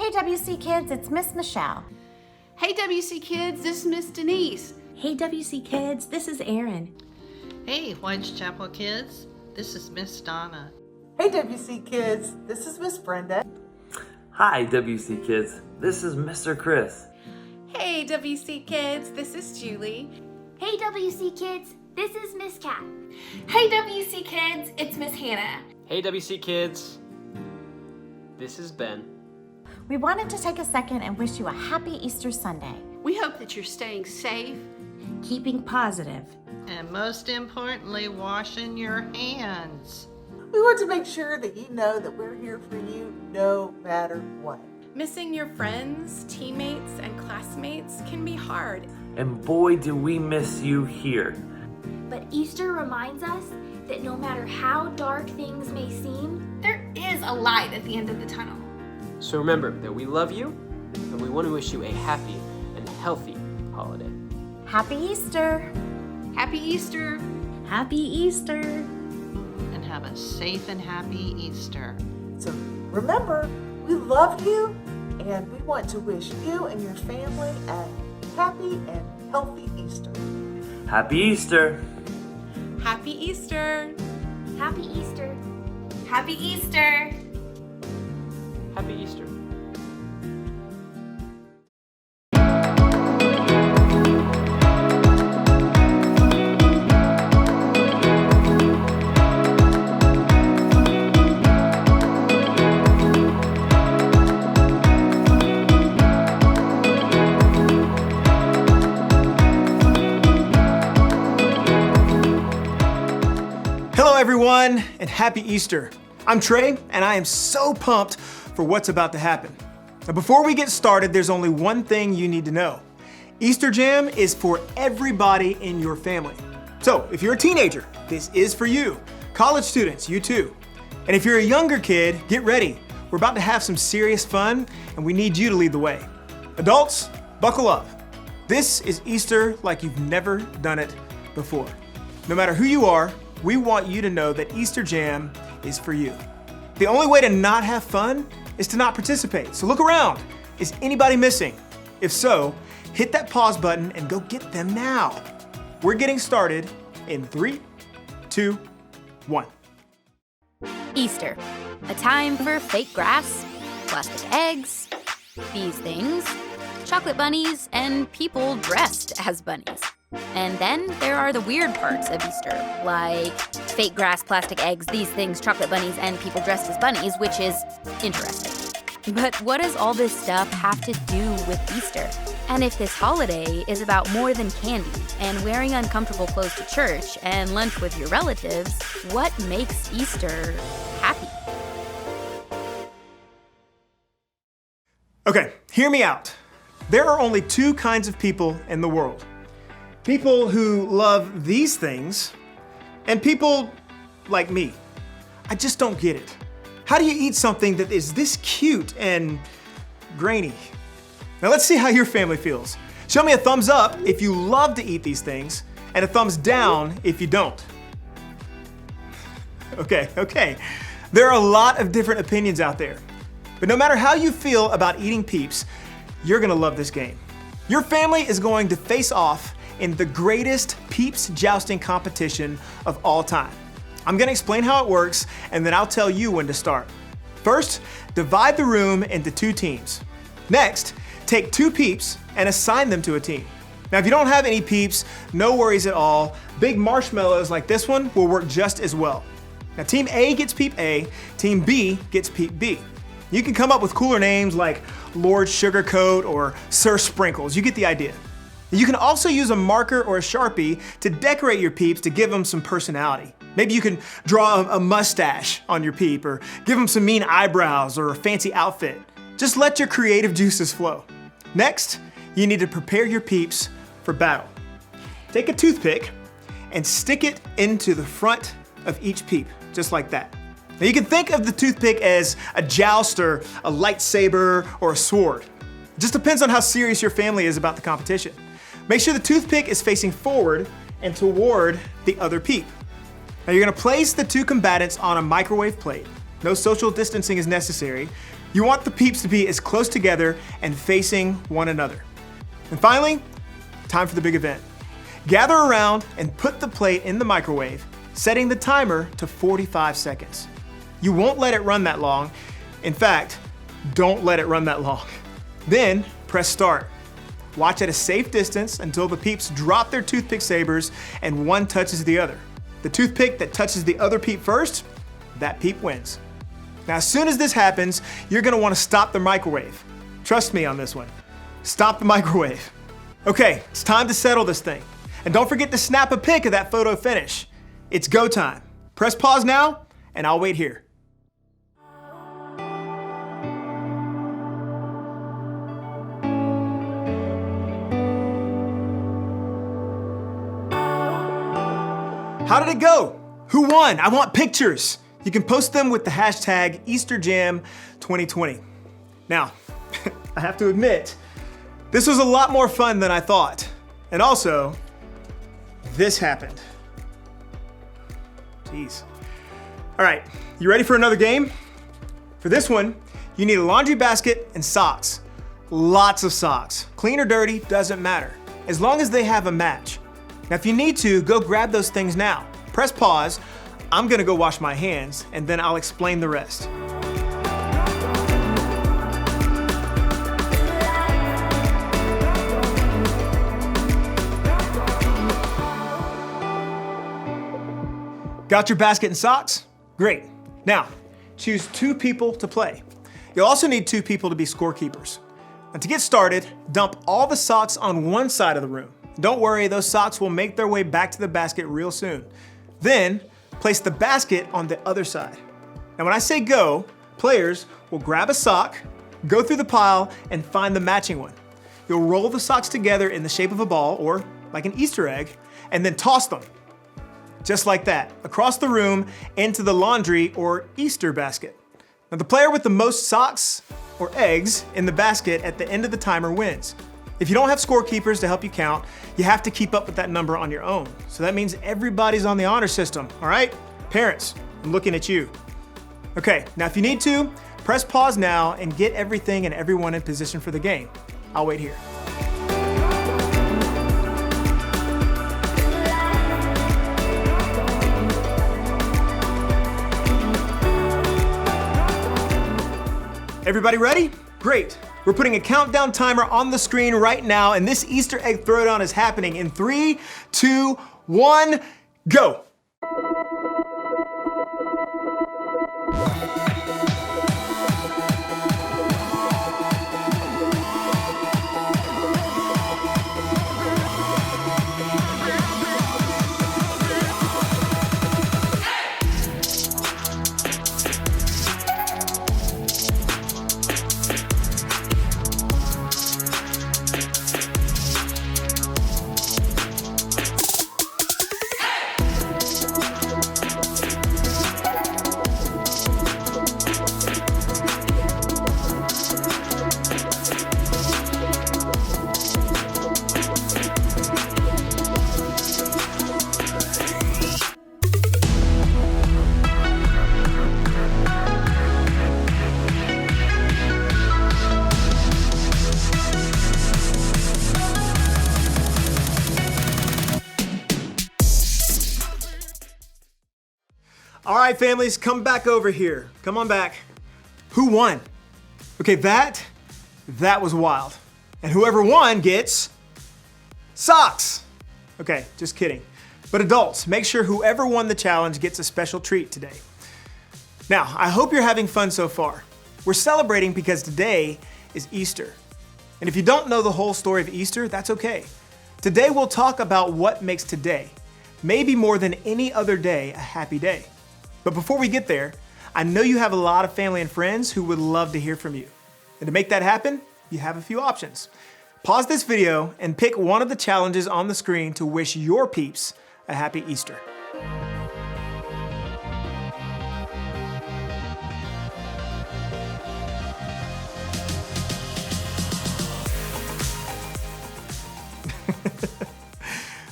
Hey WC kids, it's Miss Michelle. Hey WC kids, this is Miss Denise. Hey WC kids, this is Erin. Hey Whitechapel kids, this is Miss Donna. Hey WC kids, this is Miss Brenda. Hi WC kids, this is Mr. Chris. Hey WC kids, this is Julie. Hey WC kids, this is Miss Cat. Hey WC kids, it's Miss Hannah. Hey WC kids, this is Ben. We wanted to take a second and wish you a happy Easter Sunday. We hope that you're staying safe, Keeping positive. And most importantly, washing your hands. We want to make sure that you know that we're here for you no matter what. Missing your friends, teammates, and classmates can be hard. And boy, do we miss you here. But Easter reminds us that no matter how dark things may seem, There is a light at the end of the tunnel. So remember that we love you and we want to wish you a happy and healthy holiday. Happy Easter! Happy Easter! Happy Easter! And have a safe and happy Easter. So remember, we love you and we want to wish you and your family a happy and healthy Easter. Happy Easter! Happy Easter! Happy Easter. Happy Easter! Happy Easter. Hello everyone, and happy Easter. I'm Trey, and I am so pumped for what's about to happen. Now before we get started, there's only one thing you need to know. Easter Jam is for everybody in your family. So if you're a teenager, this is for you. College students, you too. And if you're a younger kid, get ready. We're about to have some serious fun, and we need you to lead the way. Adults, buckle up. This is Easter like you've never done it before. No matter who you are, we want you to know that Easter Jam is for you. The only way to not have fun is to not participate. So look around. Is anybody missing? If so, hit that pause button and go get them now. We're getting started in 3, 2, 1. Easter, a time for fake grass, plastic eggs, these things, chocolate bunnies, and people dressed as bunnies. And then there are the weird parts of Easter, like fake grass, plastic eggs, these things, chocolate bunnies, and people dressed as bunnies, which is interesting. But what does all this stuff have to do with Easter? And if this holiday is about more than candy and wearing uncomfortable clothes to church and lunch with your relatives, what makes Easter happy? Okay, hear me out. There are only two kinds of people in the world. People who love these things, and people like me. I just don't get it. How do you eat something that is this cute and grainy? Now let's see how your family feels. Show me a thumbs up if you love to eat these things, and a thumbs down if you don't. Okay. There are a lot of different opinions out there. But no matter how you feel about eating Peeps, you're gonna love this game. Your family is going to face off in the greatest Peeps jousting competition of all time. I'm gonna explain how it works, and then I'll tell you when to start. First, divide the room into 2 teams. Next, take 2 Peeps and assign them to a team. Now, if you don't have any Peeps, no worries at all. Big marshmallows like this one will work just as well. Now, Team A gets Peep A, Team B gets Peep B. You can come up with cooler names like Lord Sugarcoat or Sir Sprinkles. You get the idea. You can also use a marker or a Sharpie to decorate your Peeps to give them some personality. Maybe you can draw a mustache on your Peep, or give them some mean eyebrows or a fancy outfit. Just let your creative juices flow. Next, you need to prepare your Peeps for battle. Take a toothpick and stick it into the front of each Peep, just like that. Now you can think of the toothpick as a jouster, a lightsaber, or a sword. It just depends on how serious your family is about the competition. Make sure the toothpick is facing forward and toward the other Peep. Now you're gonna place the 2 combatants on a microwave plate. No social distancing is necessary. You want the peeps to be as close together and facing one another. And finally, time for the big event. Gather around and put the plate in the microwave, setting the timer to 45 seconds. You won't let it run that long. In fact, don't let it run that long. Then press start. Watch at a safe distance until the peeps drop their toothpick sabers and one touches the other. The toothpick that touches the other peep first, that peep wins. Now, as soon as this happens, you're gonna wanna stop the microwave. Trust me on this one. Stop the microwave. Okay, it's time to settle this thing. And don't forget to snap a pic of that photo finish. It's go time. Press pause now, and I'll wait here. How did it go? Who won? I want pictures. You can post them with the hashtag EasterJam2020. Now, I have to admit, this was a lot more fun than I thought. And also, this happened. Jeez. All right, you ready for another game? For this one, you need a laundry basket and socks. Lots of socks. Clean or dirty, doesn't matter, as long as they have a match. Now, if you need to, go grab those things now. Press pause. I'm gonna go wash my hands, and then I'll explain the rest. Got your basket and socks? Great. Now, choose 2 people to play. You'll also need 2 people to be scorekeepers. And to get started, dump all the socks on one side of the room. Don't worry, those socks will make their way back to the basket real soon. Then, place the basket on the other side. Now when I say go, players will grab a sock, go through the pile, and find the matching one. You'll roll the socks together in the shape of a ball, or like an Easter egg, and then toss them. Just like that, across the room into the laundry or Easter basket. Now the player with the most socks or eggs in the basket at the end of the timer wins. If you don't have scorekeepers to help you count, you have to keep up with that number on your own. So that means everybody's on the honor system, all right? Parents, I'm looking at you. Okay, now if you need to, press pause now and get everything and everyone in position for the game. I'll wait here. Everybody ready? Great. We're putting a countdown timer on the screen right now, and this Easter egg throwdown is happening in 3, 2, 1, go. All right, families, come back over here. Come on back. Who won? Okay, that was wild. And whoever won gets socks. Okay, just kidding. But adults, make sure whoever won the challenge gets a special treat today. Now, I hope you're having fun so far. We're celebrating because today is Easter. And if you don't know the whole story of Easter, that's okay. Today we'll talk about what makes today, maybe more than any other day, a happy day. But before we get there, I know you have a lot of family and friends who would love to hear from you. And to make that happen, you have a few options. Pause this video and pick one of the challenges on the screen to wish your peeps a happy Easter.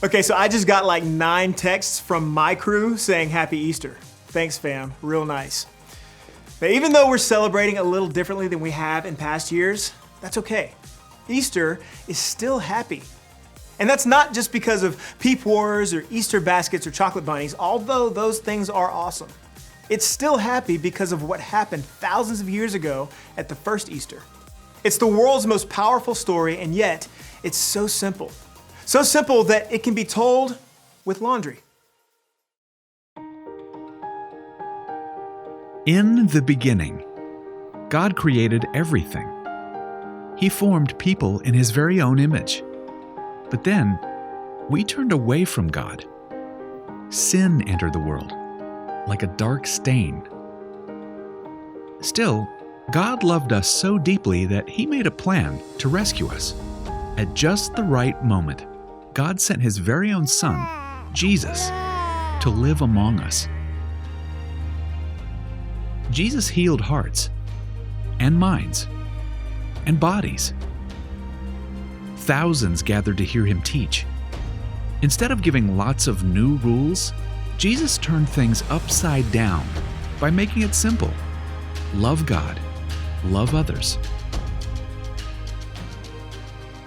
Okay, so I just got like 9 texts from my crew saying happy Easter. Thanks, fam, real nice. But even though we're celebrating a little differently than we have in past years, that's okay. Easter is still happy. And that's not just because of peep wars or Easter baskets or chocolate bunnies, although those things are awesome. It's still happy because of what happened thousands of years ago at the first Easter. It's the world's most powerful story, and yet it's so simple. So simple that it can be told with laundry. In the beginning, God created everything. He formed people in His very own image. But then, we turned away from God. Sin entered the world, like a dark stain. Still, God loved us so deeply that He made a plan to rescue us. At just the right moment, God sent His very own Son, Jesus, to live among us. Jesus healed hearts, and minds, and bodies. Thousands gathered to hear Him teach. Instead of giving lots of new rules, Jesus turned things upside down by making it simple. Love God, love others.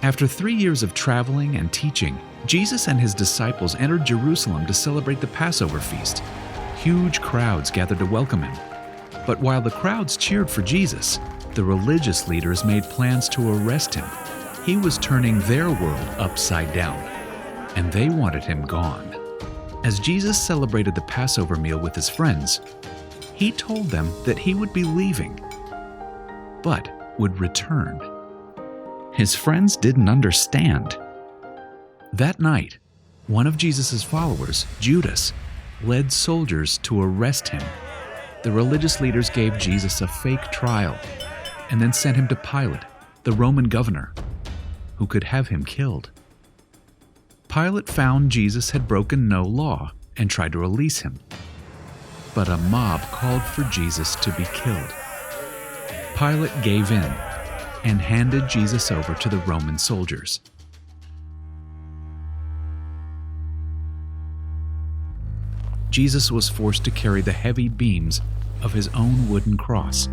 After 3 years of traveling and teaching, Jesus and His disciples entered Jerusalem to celebrate the Passover feast. Huge crowds gathered to welcome Him. But while the crowds cheered for Jesus, the religious leaders made plans to arrest Him. He was turning their world upside down, and they wanted Him gone. As Jesus celebrated the Passover meal with His friends, He told them that He would be leaving, but would return. His friends didn't understand. That night, one of Jesus' followers, Judas, led soldiers to arrest Him. The religious leaders gave Jesus a fake trial and then sent Him to Pilate, the Roman governor, who could have Him killed. Pilate found Jesus had broken no law and tried to release Him. But a mob called for Jesus to be killed. Pilate gave in and handed Jesus over to the Roman soldiers. Jesus was forced to carry the heavy beams of His own wooden cross.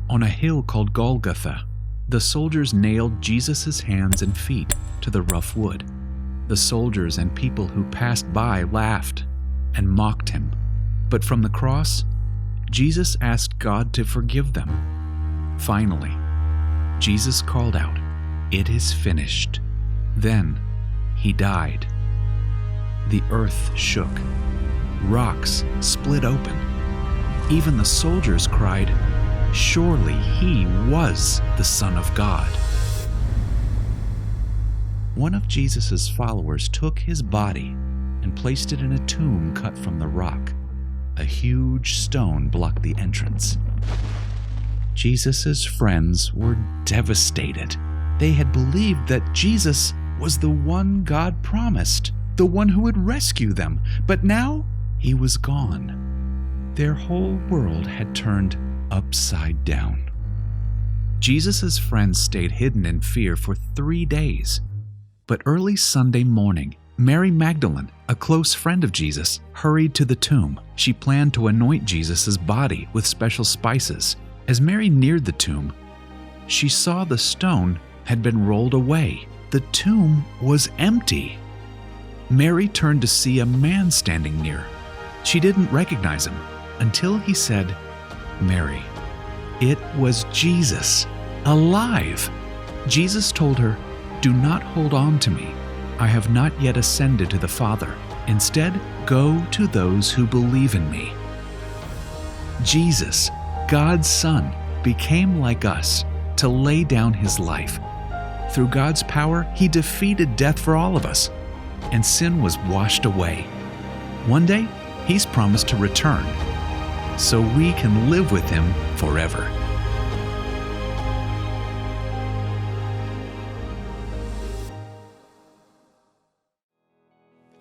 On a hill called Golgotha, the soldiers nailed Jesus' hands and feet to the rough wood. The soldiers and people who passed by laughed and mocked Him. But from the cross, Jesus asked God to forgive them. Finally, Jesus called out, "It is finished." Then He died. The earth shook. Rocks split open. Even the soldiers cried, "Surely He was the Son of God." One of Jesus' followers took His body and placed it in a tomb cut from the rock. A huge stone blocked the entrance. Jesus' friends were devastated. They had believed that Jesus was the one God promised, the one who would rescue them, but now He was gone. Their whole world had turned upside down. Jesus' friends stayed hidden in fear for 3 days. But early Sunday morning, Mary Magdalene, a close friend of Jesus, hurried to the tomb. She planned to anoint Jesus' body with special spices. As Mary neared the tomb, she saw the stone had been rolled away. The tomb was empty. Mary turned to see a man standing near. She didn't recognize him until he said, "Mary." It was Jesus, alive. Jesus told her, "Do not hold on to me. I have not yet ascended to the Father. Instead, go to those who believe in me." Jesus, God's Son, became like us to lay down His life. Through God's power, He defeated death for all of us, and sin was washed away. One day, He's promised to return, so we can live with Him forever.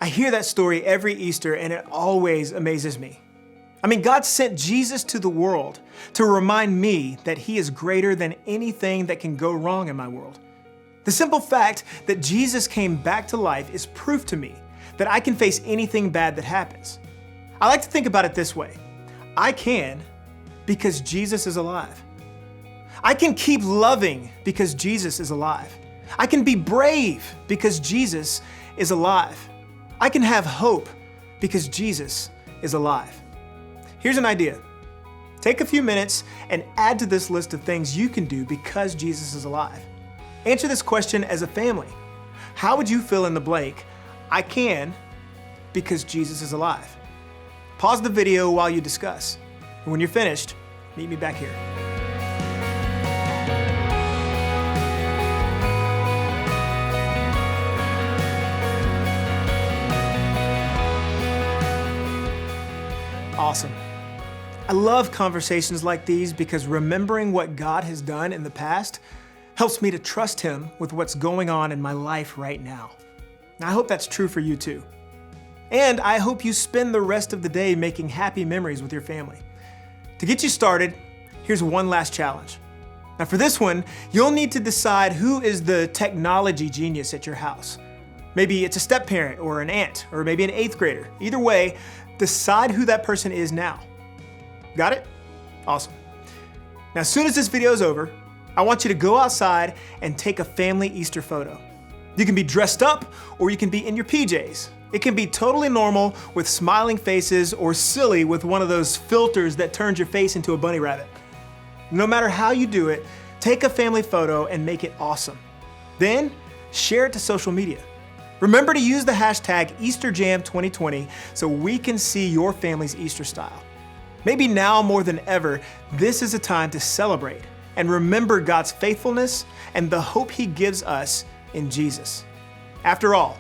I hear that story every Easter, and it always amazes me. I mean, God sent Jesus to the world to remind me that He is greater than anything that can go wrong in my world. The simple fact that Jesus came back to life is proof to me that I can face anything bad that happens. I like to think about it this way. I can because Jesus is alive. I can keep loving because Jesus is alive. I can be brave because Jesus is alive. I can have hope because Jesus is alive. Here's an idea. Take a few minutes and add to this list of things you can do because Jesus is alive. Answer this question as a family. How would you fill in the blank? I can because Jesus is alive. Pause the video while you discuss. And when you're finished, meet me back here. Awesome. I love conversations like these because remembering what God has done in the past helps me to trust Him with what's going on in my life right now. I hope that's true for you too. And I hope you spend the rest of the day making happy memories with your family. To get you started, here's one last challenge. Now for this one, you'll need to decide who is the technology genius at your house. Maybe it's a step-parent or an aunt, or maybe an 8th grader. Either way, decide who that person is now. Got it? Awesome. Now, as soon as this video is over, I want you to go outside and take a family Easter photo. You can be dressed up or you can be in your PJs. It can be totally normal with smiling faces or silly with one of those filters that turns your face into a bunny rabbit. No matter how you do it, take a family photo and make it awesome. Then share it to social media. Remember to use the hashtag EasterJam2020 so we can see your family's Easter style. Maybe now more than ever, this is a time to celebrate and remember God's faithfulness and the hope He gives us in Jesus. After all,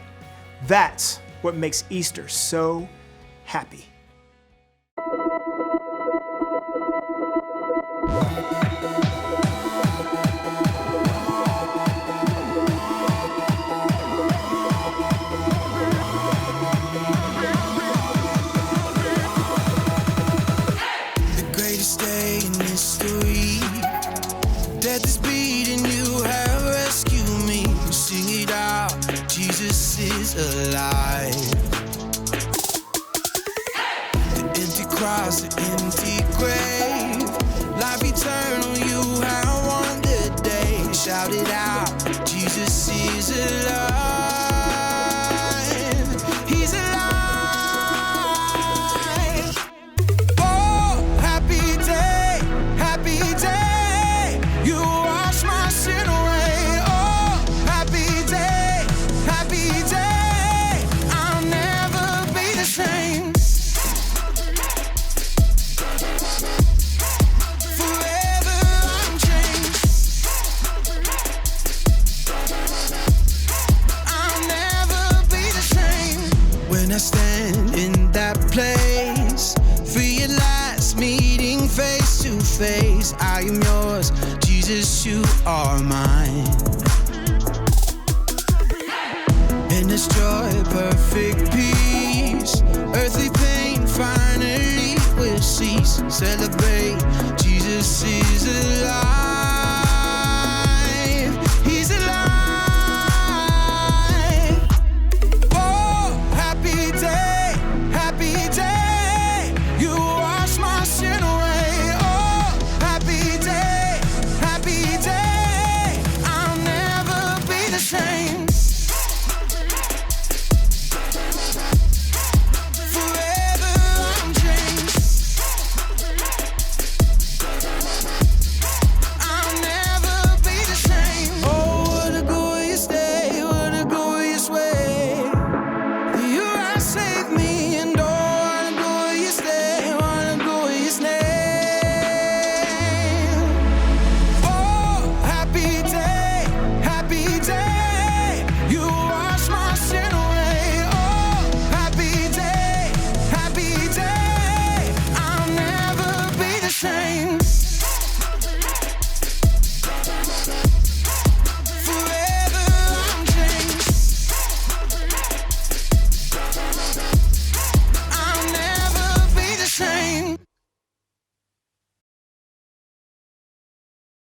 that's what makes Easter so happy. Death is beating, you have rescued me. Sing it out, Jesus is alive. The empty cross, the empty grave, life eternal, you have won the day. Shout it out, Jesus is alive. He's alive. Oh, happy day, happy day. You wash my sin away. Oh, happy day, happy day. I'll never be the same. Forever I'm changed. I'll never be the same. When I stand in that place, realize meeting face to face, I am yours. Jesus, you are mine. In this joy, perfect peace, earthly pain finally will cease. Celebrate, Jesus is alive.